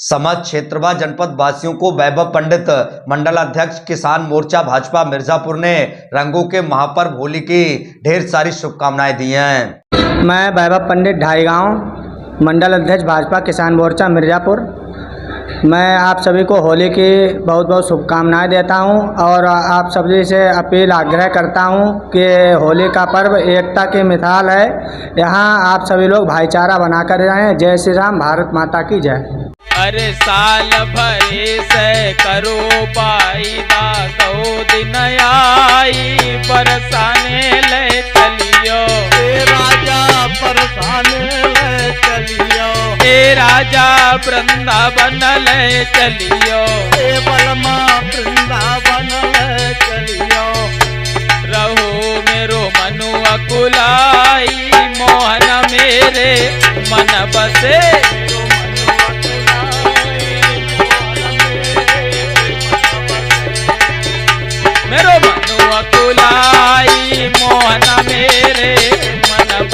समाज क्षेत्रवा जनपद वासियों को वैभव पंडित मंडल अध्यक्ष किसान मोर्चा भाजपा मिर्जापुर ने रंगों के महापर्व होली की ढेर सारी शुभकामनाएं दी हैं। मैं वैभव पंडित ढाई गांव मंडल अध्यक्ष भाजपा किसान मोर्चा मिर्जापुर। मैं आप सभी को होली की बहुत बहुत शुभकामनाएं देता हूं और आप सभी से अपील आग्रह करता हूं कि होली का पर्व एकता की मिसाल है। यहां आप सभी लोग भाईचारा बनाकर रहें। जय श्री राम, भारत माता की जय। अरे साल भरे से करो पाईदा, 100 दिन आई बरसाने ले चलियो। ए राजा बरसाने ले चलियो, ए राजा वृंदावन ले चलियो, ए बलमा वृंदावन ले चलियो। रहो मेरो मनु अकुलाई, मोहन मेरे मन बसे। मेरो मनु अकुलाई,